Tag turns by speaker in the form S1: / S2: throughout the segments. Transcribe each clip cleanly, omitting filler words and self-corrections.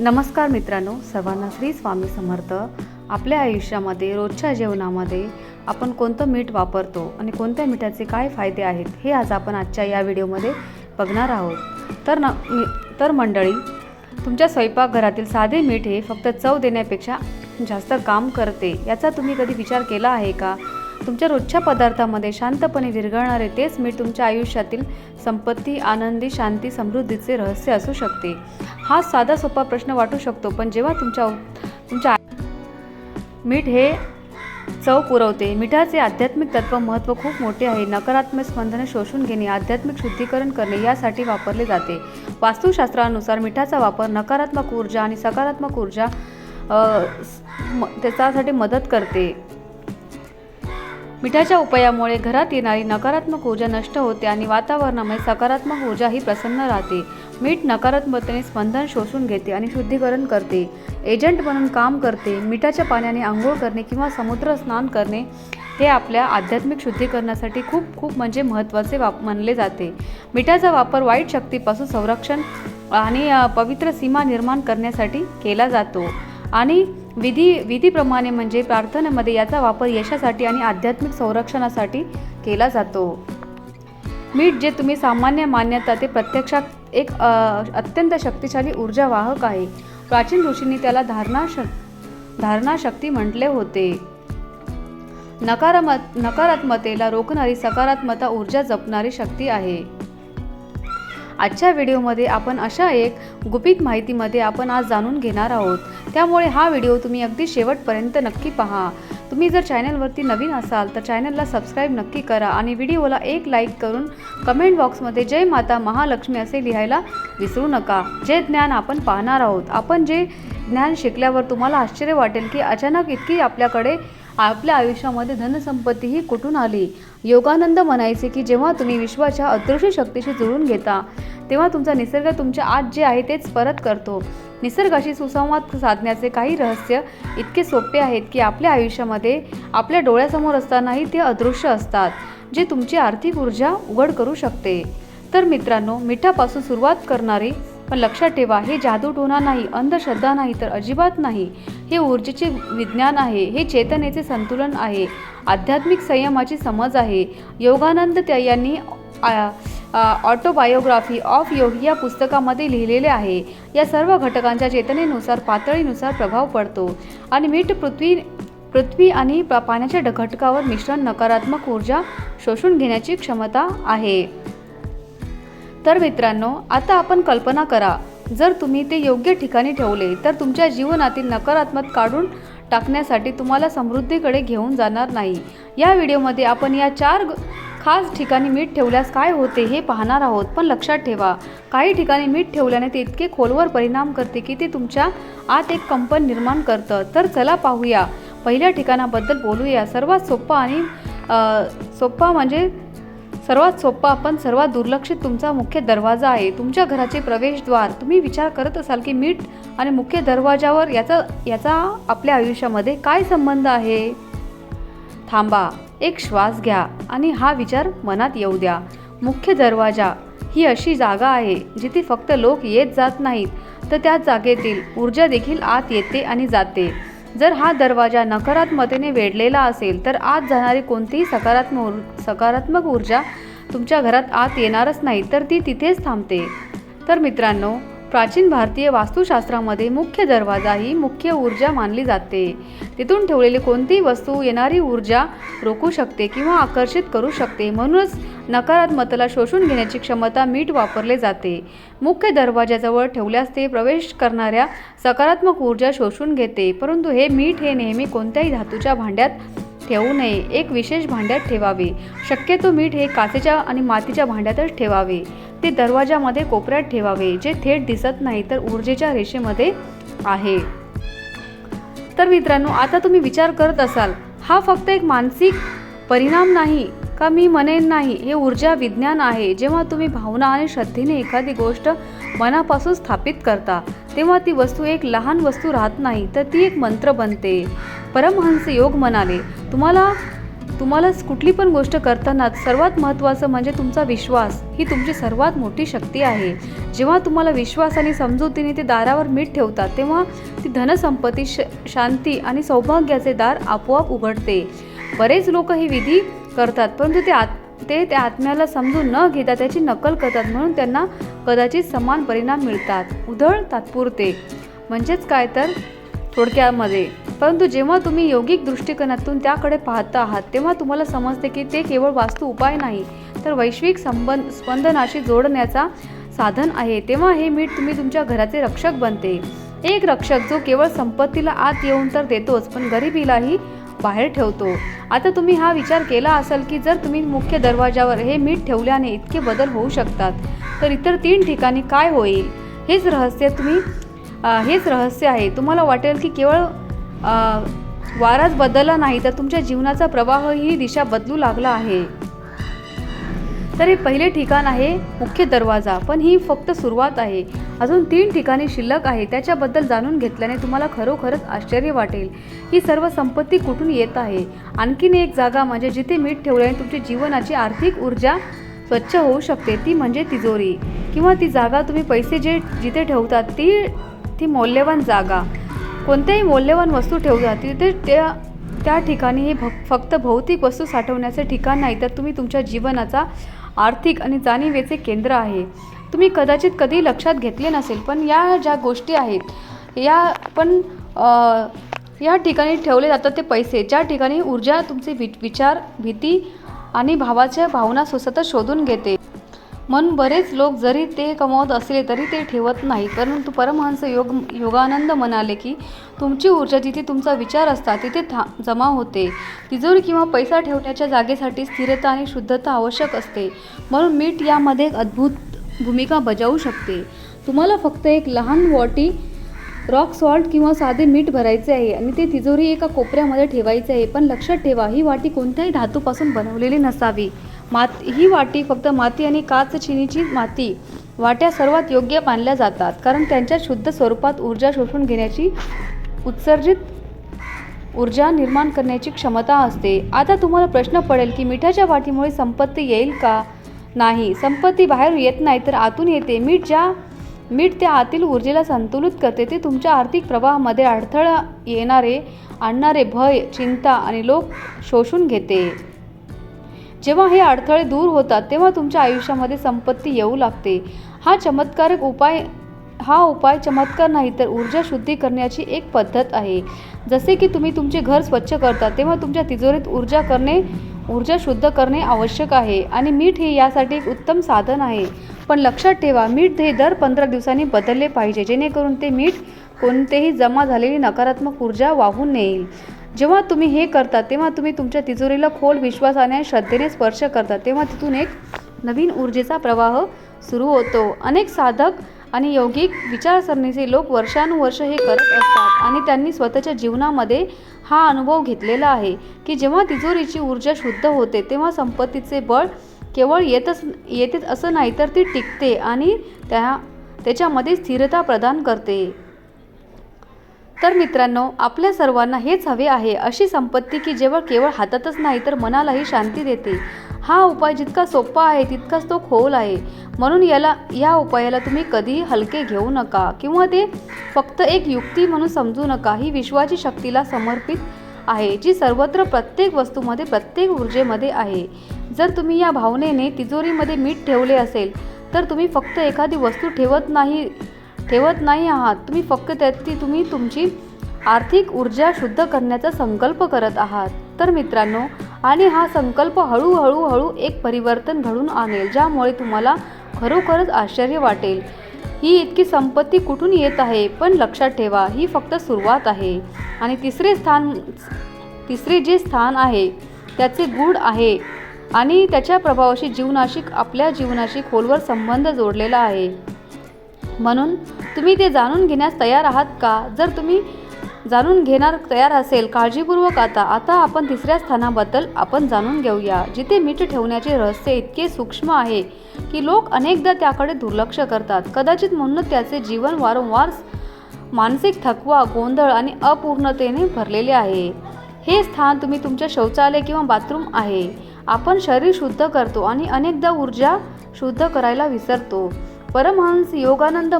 S1: नमस्कार मित्रांनो, सर्वांना श्री स्वामी समर्थ। आपल्या आयुष्यामध्ये रोजच्या जेवणामध्ये आपण कोणतं मीठ वापरतो आणि कोणत्या मिठाचे काय फायदे आहेत हे आज आपण आजच्या या व्हिडिओमध्ये बघणार आहोत। तर मंडळी, तुमच्या स्वयंपाकघरातील साधे मीठ हे फक्त चव देण्यापेक्षा जास्त काम करते, याचा तुम्ही कधी विचार केला आहे का? तुमच्या रोजच्या पदार्थामध्ये शांतपणे विरघळणारे तेच मीठ तुमच्या आयुष्यातील संपत्ती, आनंदी, शांती, समृद्धीचे रहस्य असू शकते। हा साधा सोपा प्रश्न वाटू शकतो, पण जेव्हा तुमच्या मीठ हे चव पुरवते। मिठाचे आध्यात्मिक तत्व महत्त्व खूप मोठे आहे। नकारात्मक स्पंदने शोषून घेणे, आध्यात्मिक शुद्धीकरण करणे यासाठी वापरले जाते। वास्तुशास्त्रानुसार मिठाचा वापर नकारात्मक ऊर्जा आणि सकारात्मक ऊर्जा त्याच्यासाठी मदत करते। मिठाच्या उपायामुळे घरात येणारी नकारात्मक ऊर्जा नष्ट होते आणि वातावरणामध्ये सकारात्मक ऊर्जा ही प्रसन्न राहते। मीठ नकारात्मकतेने स्पंदन शोषून घेते आणि शुद्धीकरण करते, एजंट म्हणून काम करते। मिठाच्या पाण्याने आंघोळ करणे किंवा समुद्र स्नान करणे हे आपल्या आध्यात्मिक शुद्धीकरणासाठी खूप म्हणजे महत्त्वाचे मानले जाते। मिठाचा वापर वाईट शक्तीपासून संरक्षण आणि पवित्र सीमा निर्माण करण्यासाठी केला जातो आणि विधीप्रमाणे म्हणजे प्रार्थनेमध्ये याचा वापर यशासाठी आणि आध्यात्मिक संरक्षणासाठी केला जातो। मीठ जे तुम्ही सामान्य मान्यता ते प्रत्यक्षात एक अत्यंत शक्तिशाली ऊर्जा वाहक आहे। प्राचीन ऋषींनी त्याला धारणा शक्ती म्हटले होते। नकारात्मकतेला रोखणारी सकारात्मकता ऊर्जा जपणारी शक्ती आहे। आजच्या व्हिडिओमध्ये आपण अशा एक गुपित माहितीमध्ये आपण आज जाणून घेणार आहोत, त्यामुळे हा व्हिडिओ तुम्ही अगदी शेवटपर्यंत नक्की पहा। तुम्ही जर चॅनलवरती नवीन असाल तर चॅनलला सबस्क्राईब नक्की करा आणि व्हिडिओला एक लाईक करून कमेंट बॉक्समध्ये जय माता महालक्ष्मी असे लिहायला विसरू नका। जे ज्ञान आपण पाहणार आहोत, आपण जे ज्ञान शिकल्यावर तुम्हाला आश्चर्य वाटेल की अचानक इतकी आपल्या आयुष्यामध्ये धनसंपत्ती ही कुठून आली। योगानंद म्हणायचे की जेव्हा तुम्ही विश्वाच्या अदृश्य शक्तीशी जुळून घेता तेव्हा तुमचा निसर्ग तुमच्या आत जे आहे तेच परत करतो। निसर्गाशी सुसंवाद साधण्याचे काही रहस्य इतके सोपे आहेत की आपल्या आयुष्यामध्ये आपल्या डोळ्यासमोर असतानाही ते अदृश्य असतात, जे तुमची आर्थिक ऊर्जा उघड करू शकते। तर मित्रांनो, मिठापासून सुरुवात करणारी, पण लक्षात ठेवा, हे जादूटोणा नाही, अंधश्रद्धा नाही, तर अजिबात नाही। हे ऊर्जेचे विज्ञान आहे, हे चेतनेचे संतुलन आहे, आध्यात्मिक संयमाची समज आहे। योगानंद यांनी ऑटोबायोग्राफी ऑफ योग या पुस्तकामध्ये लिहिलेले आहे। या सर्व घटकांच्या चेतनेनुसार, पातळीनुसार प्रभाव पडतो आणि मीठ पृथ्वी आणि पाण्याच्या घटकावर मिश्रण नकारात्मक ऊर्जा शोषून घेण्याची क्षमता आहे। तर मित्रांनो, आता आपण कल्पना करा, जर तुम्ही ते योग्य ठिकाणी ठेवले तर तुमच्या जीवनातील नकारात्मक काढून टाकण्यासाठी तुम्हाला समृद्धीकडे घेऊन जाणार नाही। या व्हिडिओमध्ये आपण या 4 खास ठिकाणी मीठ ठेवल्यास काय होते हे पाहणार आहोत, पण लक्षात ठेवा, काही ठिकाणी मीठ ठेवल्याने ते इतके खोलवर परिणाम करते की ते तुमच्या आत एक कंपन निर्माण करतं। तर चला पाहूया, पहिल्या ठिकाणाबद्दल बोलूया। सर्वात सोपा पण सर्वात दुर्लक्षित तुमचा मुख्य दरवाजा आहे, तुमच्या घराचे प्रवेशद्वार। तुम्ही विचार करत असाल की मीठ आणि मुख्य दरवाजावर याचा आपल्या आयुष्यामध्ये काय संबंध आहे? थांबा, एक श्वास घ्या आणि हा विचार मनात येऊ द्या। मुख्य दरवाजा ही अशी जागा आहे जिथे फक्त लोक येत जात नाहीत, तर त्या जागेतील ऊर्जा देखील आत येते आणि जाते। जर हा दरवाजा नकारात्मकतेने वेढलेला असेल तर आत जाणारी कोणतीही सकारात्मक ऊर्जा तुमच्या घरात आत येणारच नाही, तर ती तिथेच थांबते। तर मित्रांनो, प्राचीन भारतीय वास्तुशास्त्रामध्ये मुख्य दरवाजा ही मुख्य ऊर्जा मानली जाते। तिथून ठेवलेली कोणतीही वस्तू येणारी ऊर्जा रोखू शकते किंवा आकर्षित करू शकते। म्हणूनच नकारात्मकतेला शोषून घेण्याची क्षमता मीठ वापरले जाते। मुख्य दरवाजाजवळ ठेवल्यास ते प्रवेश करणाऱ्या सकारात्मक ऊर्जा शोषून घेते। परंतु हे मीठ नेहमी कोणत्याही धातूच्या भांड्यात ठेवू नये, एक विशेष भांड्यात ठेवावे। शक्यतो मीठ हे काचेच्या आणि मातीच्या भांड्यातच ठेवावे। ते दरवाजामध्ये कोपऱ्यात ठेवावे, जे थेट दिसत नाही तर ऊर्जेच्या रेषेमध्ये आहे। तर मित्रांनो, आता तुम्ही विचार करत असाल, हा फक्त एक मानसिक परिणाम नाही का? मी म्हणेन नाही, हे ऊर्जा विज्ञान आहे। जेव्हा तुम्ही भावना आणि श्रद्धेने एखादी गोष्ट मनापासून स्थापित करता तेव्हा ती वस्तू एक लहान वस्तू राहत नाही, तर ती एक मंत्र बनते। परमहंस योग म्हणाले, तुम्हाला कुठली पण गोष्ट करताना सर्वात महत्त्वाचं म्हणजे तुमचा विश्वास ही तुमची सर्वात मोठी शक्ती आहे. जेव्हा तुम्हाला विश्वास आणि समजुतीने ते दारावर मीठ ठेवतात तेव्हा ती धनसंपत्ती, शांती आणि सौभाग्याचे दार आपोआप उघडते. बरेच लोक ही विधी करतात परंतु ते त्या आत्म्याला समजून न घेता त्याची नकल करतात, म्हणून त्यांना कदाचित समान परिणाम मिळतात. उधळ तात्पुरते म्हणजेच काय तर थोडक्यामध्ये. परंतु जेव्हा तुम्ही योगिक दृष्टिकोनातून त्याकडे पाहता आहात तेव्हा तुम्हाला समजते की ते केवळ वास्तू उपाय नाही तर वैश्विक स्पंदनाशी जोडण्याचा साधन आहे. तेव्हा हे मीठ तुमच्या घराचे रक्षक बनते. एक रक्षक जो केवळ संपत्तीला आत येऊन तर देतोच पण गरिबीलाही बाहेर ठेवतो. आता तुम्ही हा विचार केला असेल की जर तुम्ही मुख्य दरवाजावर हे मीठ ठेवल्याने इतके बदल होऊ शकतात तर इतर 3 ठिकाणी काय होईल. हेच रहस्य आहे. तुम्हाला वाटेल की केवळ वाराच बदलला नाही तर तुमच्या जीवनाचा प्रवाहही दिशा बदलू लागला आहे. तर हे पहिले ठिकाण आहे मुख्य दरवाजा, पण ही फक्त सुरुवात आहे. अजून 3 ठिकाणी शिल्लक आहे. त्याच्याबद्दल जाणून घेतल्याने तुम्हाला खरोखरच आश्चर्य वाटेल. ही सर्व संपत्ती कुठून येत आहे. आणखीन एक जागा म्हणजे जिथे मीठ ठेवल्याने तुमची जीवनाची आर्थिक ऊर्जा स्वच्छ होऊ शकते, ती म्हणजे तिजोरी किंवा ती जागा तुम्ही पैसे जिथे ठेवतात ती मौल्यवान जागा. कोणत्याही मौल्यवान वस्तू ठेवतात तिथे त्या ठिकाणी हे फक्त भौतिक वस्तू साठवण्याचे ठिकाण नाही तर तुम्ही तुमच्या जीवनाचा आर्थिक आणि जाणीवेचे केंद्र आहे. तुम्ही कदाचित कधी लक्षात घेतले नसेल पण या ज्या गोष्टी आहेत या ठिकाणी ठेवले जातात ते पैसे, ज्या ठिकाणी ऊर्जा तुमचे विचार, भीती आणि भावाच्या भावना सतत शोधून घेते. म्हणून बरेच लोक जरी ते कमवत असले तरी ते ठेवत नाही. परंतु परमहंस योगानंद म्हणाले की तुमची ऊर्जा जिथे तुमचा विचार असतात तिथे जमा होते. तिजोरी किंवा पैसा ठेवण्याच्या जागेसाठी स्थिरता आणि शुद्धता आवश्यक असते. म्हणून मीठ यामध्ये एक अद्भुत भूमिका बजावू शकते. तुम्हाला फक्त एक लहान वाटी रॉक सॉल्ट किंवा साधे मीठ भरायचे आहे आणि ते तिजोरी एका कोपऱ्यामध्ये ठेवायचे आहे. पण लक्षात ठेवा, ही वाटी कोणत्याही धातूपासून बनवलेली नसावी. ही वाटी फक्त माती आणि काच, चिनीची माती वाट्या सर्वात योग्य मानल्या जातात कारण त्यांच्या शुद्ध स्वरूपात ऊर्जा शोषून घेण्याची, उत्सर्जित ऊर्जा निर्माण करण्याची क्षमता असते. आता तुम्हाला प्रश्न पडेल की मिठाच्या वाटीमुळे संपत्ती येईल का. नाही, संपत्ती बाहेरून येत नाही तर आतून येते. मीठ त्या आतील ऊर्जेला संतुलित करते. ते तुमच्या आर्थिक प्रवाहामध्ये अडथळा आणणारे भय, चिंता आणि लोक शोषून घेते. जेव्हा हे अडथळे दूर होतात तेव्हा तुमच्या आयुष्यामध्ये संपत्ती येऊ लागते. हा उपाय चमत्कार नाही तर ऊर्जा शुद्धी करण्याची एक पद्धत आहे. जसे की तुम्ही तुमचे घर स्वच्छ करता तेव्हा तुमच्या तिजोरीत ऊर्जा शुद्ध करणे आवश्यक आहे आणि मीठ हे यासाठी एक उत्तम साधन आहे. पण लक्षात ठेवा, मीठ हे दर 15 दिवसांनी बदलले पाहिजे जेणेकरून ते मीठ कोणतेही जमा झालेली नकारात्मक ऊर्जा वाहून नेईल. जेव्हा तुम्ही हे करता तेव्हा तुम्ही तुमच्या तिजोरीला खोल विश्वासाने आणि श्रद्धेने स्पर्श करता तेव्हा तिथून एक नवीन ऊर्जेचा प्रवाह सुरू होतो. अनेक साधक आणि यौगिक विचारसरणीचे लोक वर्षानुवर्ष हे करत असतात आणि त्यांनी स्वतःच्या जीवनामध्ये हा अनुभव घेतलेला आहे की जेव्हा तिजोरीची ऊर्जा शुद्ध होते तेव्हा संपत्तीचे बळ केवळ येतेच असं नाही तर ती टिकते आणि त्याच्यामध्ये स्थिरता प्रदान करते. तर मित्रांनो, आपल्या सर्वांना हेच हवे आहे, अशी संपत्ती की केवळ हातातच नाही तर मनालाही शांती देते. हा उपाय जितका सोपा आहे तितकाच तो खोल आहे. म्हणून या उपायाला तुम्ही कधीही हलके घेऊ नका किंवा ते फक्त एक युक्ती म्हणून समजू नका. ही विश्वाची शक्तीला समर्पित आहे जी सर्वत्र, प्रत्येक वस्तूमध्ये, प्रत्येक ऊर्जेमध्ये आहे. जर तुम्ही या भावनेने तिजोरीमध्ये मीठ ठेवले असेल तर तुम्ही फक्त एखादी वस्तू ठेवत नाही आहात. तुम्ही फक्त तुम्ही तुमची आर्थिक ऊर्जा शुद्ध करण्याचा संकल्प करत आहात. तर मित्रांनो, आणि हा संकल्प हळूहळू एक परिवर्तन घडून आणेल ज्यामुळे तुम्हाला खरोखरच आश्चर्य वाटेल. ही इतकी संपत्ती कुठून येत आहे. पण लक्षात ठेवा, ही फक्त सुरुवात आहे. आणि तिसरे जे स्थान आहे त्याचे गूढ आहे आणि त्याच्या प्रभावाशी आपल्या जीवनाशी खोलवर संबंध जोडलेला आहे. म्हणून तुम्ही ते जाणून घेण्यास तयार आहात का. जर तुम्ही जाणून घेणार तयार असेल काळजीपूर्वक आता आपण तिसऱ्या स्थानाबद्दल आपण जाणून घेऊया, जिथे मीठ ठेवण्याचे रहस्य इतके सूक्ष्म आहे की लोक अनेकदा त्याकडे दुर्लक्ष करतात. कदाचित म्हणून त्याचे जीवन वारंवार मानसिक थकवा, गोंधळ आणि अपूर्णतेने भरलेले आहे. हे स्थान तुम्ही तुमच्या शौचालय किंवा बाथरूम आहे. आपण शरीर शुद्ध करतो आणि अनेकदा ऊर्जा शुद्ध करायला विसरतो. परमहंस योगानंद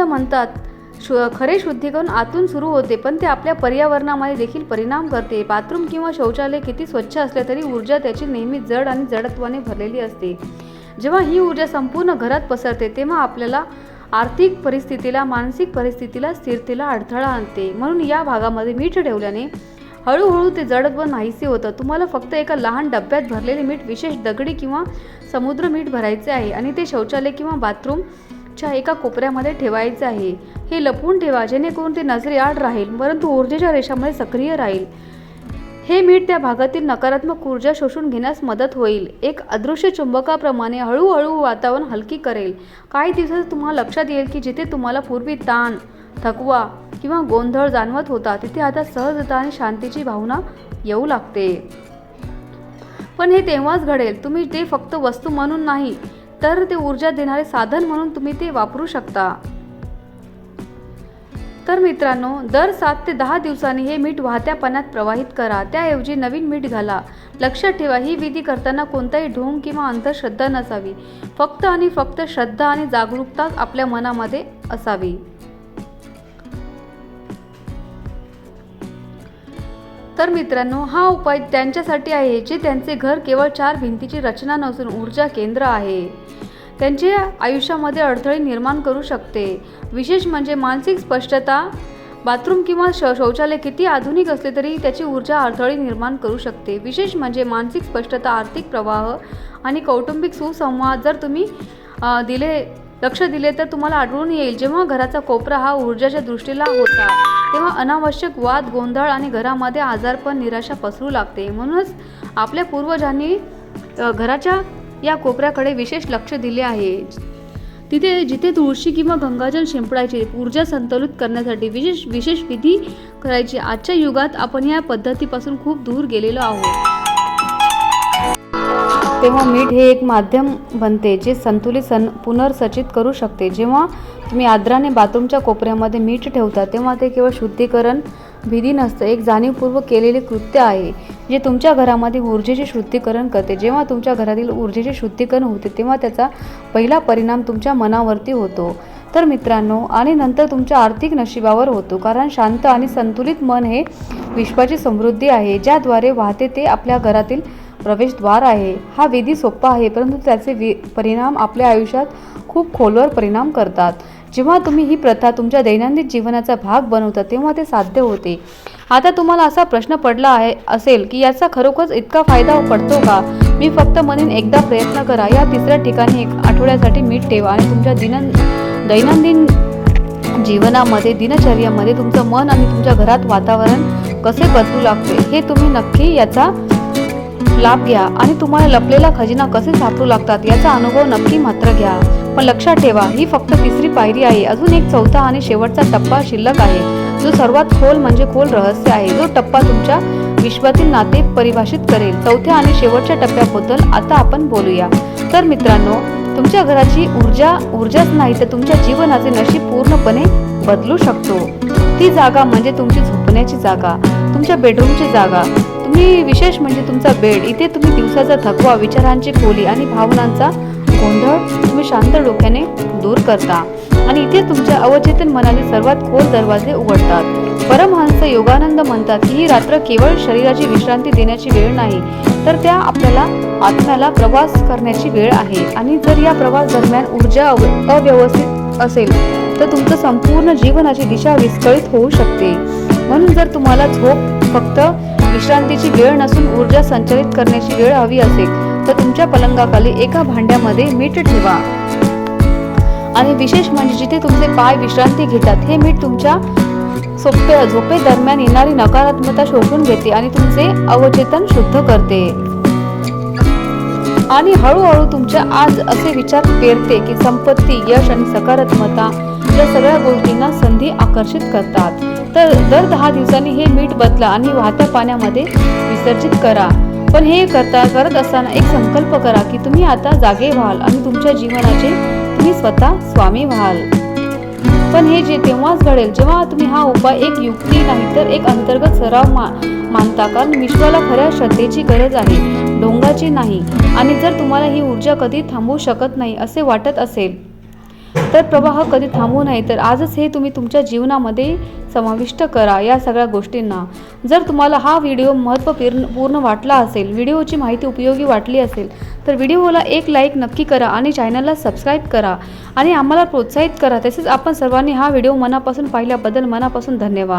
S1: म्हणतात खरे शुद्धीकरण आतून सुरू होते, पण ते आपल्या पर्यावरणामध्ये देखील परिणाम करते. बाथरूम किंवा शौचालय किती स्वच्छ असले तरी ऊर्जा त्याची नेहमी जड आणि जडत्वाने भरलेली असते. जेव्हा ही ऊर्जा संपूर्ण घरात पसरते तेव्हा आपल्याला आर्थिक परिस्थितीला, मानसिक परिस्थितीला, स्थिरतेला अडथळा आणते. म्हणून या भागामध्ये मीठ ठेवल्याने हळूहळू ते जडत्व नाहीसे होतं. तुम्हाला फक्त एका लहान डब्यात भरलेले मीठ, विशेष दगडी किंवा समुद्र मीठ भरायचे आहे आणि ते शौचालय किंवा बाथरूमच्या एका कोपऱ्यामध्ये ठेवायचे आहे. हे लपवून ठेवा जेणेकरून ते नजरेआड राहील, परंतु ऊर्जेच्या रेषामध्ये सक्रिय राहील. हे मीठ त्या भागातील नकारात्मक ऊर्जा शोषून घेण्यास मदत होईल. एक अदृश्य चुंबकाप्रमाणे हळूहळू वातावरण हलकी करेल. काही दिवसात तुम्हाला लक्षात येईल की जिथे तुम्हाला पूर्वी ताण, थकवा किंवा गोंधळ जाणवत होता, तिथे आता सहजता आणि शांतीची भावना येऊ लागते. पण हे तेव्हाच घडेल तुम्ही ते फक्त वस्तू म्हणून नाही, तर ते ऊर्जा देणारे साधन म्हणून तुम्ही ते वापरू शकता. तर मित्रांनो, दर 7 ते 10 दिवसांनी हे मीठ वाहत्या पाण्यात प्रवाहित करा. त्याऐवजी नवीन मीठ घाला. लक्षात ठेवा, ही विधी करताना कोणताही ढोंग किंवा अंधश्रद्धा नसावी. फक्त आणि फक्त श्रद्धा आणि जागरूकता आपल्या मनामध्ये असावी. तर मित्रांनो, हा उपाय त्यांच्यासाठी आहे जे त्यांचे घर केवळ 4 भिंतीची रचना नसून ऊर्जा केंद्र आहे. त्यांच्या आयुष्यामध्ये अडथळे निर्माण करू शकते. विशेष म्हणजे मानसिक स्पष्टता. बाथरूम किंवा शौचालय किती आधुनिक असले तरी त्याची ऊर्जा अडथळे निर्माण करू शकते. विशेष म्हणजे मानसिक स्पष्टता, आर्थिक प्रवाह आणि कौटुंबिक सुसंवाद जर तुम्ही लक्ष दिले तर तुम्हाला आढळून येईल, जेव्हा घराचा कोपरा हा ऊर्जाच्या दृष्टीला होता तेव्हा अनावश्यक वाद, गोंधळ आणि घरामध्ये आजारपण, निराशा पसरू लागते. म्हणूनच आपल्या पूर्वजांनी घराच्या या कोपऱ्याकडे विशेष लक्ष दिले आहे. जिथे तुळशी किंवा गंगाजल शिंपडायचे, ऊर्जा संतुलित करण्यासाठी विशेष विधी करायची. आजच्या युगात आपण या पद्धतीपासून खूप दूर गेलेलो आहोत. तेव्हा मीठ हे एक माध्यम बनते जे संतुलित पुनर्संचित करू शकते. जेव्हा तुम्ही आदराने बाथरूमच्या कोपऱ्यामध्ये मीठ ठेवता तेव्हा ते केवळ शुद्धीकरण विधी नसतं, एक जाणीवपूर्वक केलेले कृत्य आहे जे तुमच्या घरामध्ये ऊर्जेचे शुद्धीकरण करते. जेव्हा तुमच्या घरातील ऊर्जेचे शुद्धीकरण होते तेव्हा त्याचा पहिला परिणाम तुमच्या मनावरती होतो. तर मित्रांनो, आणि नंतर तुमच्या आर्थिक नशिबावर होतो. कारण शांत आणि संतुलित मन हे विश्वाची समृद्धी आहे ज्याद्वारे वाहते ते आपल्या घरातील प्रवेशद्वार आहे. हा विधी सोपा आहे, परंतु त्याचे परिणाम आपल्या आयुष्यात खूप खोलवर परिणाम करतात. जेव्हा तुम्ही ही प्रथा तुमच्या दैनंदिन जीवनाचा भाग बनवता तेव्हा ते साध्य होते. आता तुम्हाला असा प्रश्न पडला असेल की याचा खरोखरच इतका फायदा पडतो का? मी फक्त म्हणेन, एकदा प्रयत्न करा. या 3ऱ्या ठिकाणी 1 आठवड्यासाठी मीठ ठेवा आणि तुमच्या दैनंदिन जीवनामध्ये, दिनचर्येमध्ये तुमचं मन आणि तुमच्या घरात वातावरण कसे बदलू लागते हे तुम्ही नक्की याचा लाभ घ्या आणि तुम्हाला लपलेला खजिना कसे सापडू लागतात याचा अनुभव नक्की मात्र घ्या. पण लक्षात ठेवा, ही फक्त 3री पायरी आहे. अजून एक 4था आणि शेवटचा टप्पा शिल्लक आहे, जो सर्वात खोल रहस्य आहे, जो टप्पा तुमच्या विश्वातील नाते परिभाषित करेल. 4थ्या आणि शेवटच्या टप्प्याबद्दल आता आपण बोलूया. तर मित्रांनो, तुमच्या घराची ऊर्जाच नाही तर तुमच्या जीवनाचे नशीब पूर्णपणे बदलू शकतो. ती जागा म्हणजे तुमची झोपण्याची जागा, तुमच्या बेडरूमची जागा. विशेष म्हणजे तुमचा बेड. इथे तुम्ही दिवसाचा थकवा, विचारांची खोली आणि भावनांचा गोंधळ तुम्ही शांत डोक्याने दूर करता आणि इथे तुमच्या अवचेतन मनाचे सर्वात खोल दरवाजे उघडतात. परमहंस योगानंद म्हणतात की ही रात्र केवळ शरीराची विश्रांती देण्याची वेळ नाही, तर त्या आपल्याला आत्म्याला प्रवास करण्याची वेळ आहे. आणि जर या प्रवास दरम्यान ऊर्जा अव्यवस्थित असेल तर तुमचं संपूर्ण जीवनाची दिशा विस्कळीत होऊ शकते. म्हणून जर तुम्हाला झोप फक्त विश्रांतीची वेळ नसून ऊर्जा संचलित करण्याची वेळ हवी असेल तर तुमच्या पलंगाखाली एका भांड्यामध्ये मीठ ठेवा. आणि विशेष म्हणजे जिथे तुमचे पाय विश्रांती घेतात, हे मीठ तुमच्या झोपे दरम्यान येणारी नकारात्मकता शोषून घेते आणि तुमचे अवचेतन शुद्ध करते. आणि हळूहळू तुमच्या आज असे विचार पेरते की संपत्ती, यश आणि सकारात्मकता या सगळ्या गोष्टींना संधी आकर्षित करतात. तर दर 10 दिवसांनी हे मीठ बदला आणि वाहत्या पाण्यामध्ये विसर्जित करा. पण हे करत असताना एक संकल्प करा की तुम्ही आता जागे व्हाल आणि तुमच्या जीवनाचे तुम्ही स्वतः स्वामी व्हाल. पण हे जे तेव्हाच घडेल जेव्हा तुम्ही हा उपाय एक युक्ती नाही तर एक अंतर्गत सराव मानता, कारण विश्वाला खऱ्या श्रद्धेची गरज आहे, ढोंगाची नाही. आणि जर तुम्हाला ही ऊर्जा कधी थांबवू शकत नाही असे वाटत असेल तर प्रवाह कधी थांबू नये, तर आजच हे तुम्ही तुमच्या जीवनामध्ये समाविष्ट करा या सगळ्या गोष्टींना. जर तुम्हाला हा व्हिडिओ महत्त्वपूर्ण वाटला असेल, व्हिडिओची माहिती उपयोगी वाटली असेल तर व्हिडिओला एक लाईक नक्की करा आणि चॅनलला सबस्क्राईब करा आणि आम्हाला प्रोत्साहित करा. तसेच आपण सर्वांनी हा व्हिडिओ मनापासून पाहिल्याबद्दल मनापासून धन्यवाद.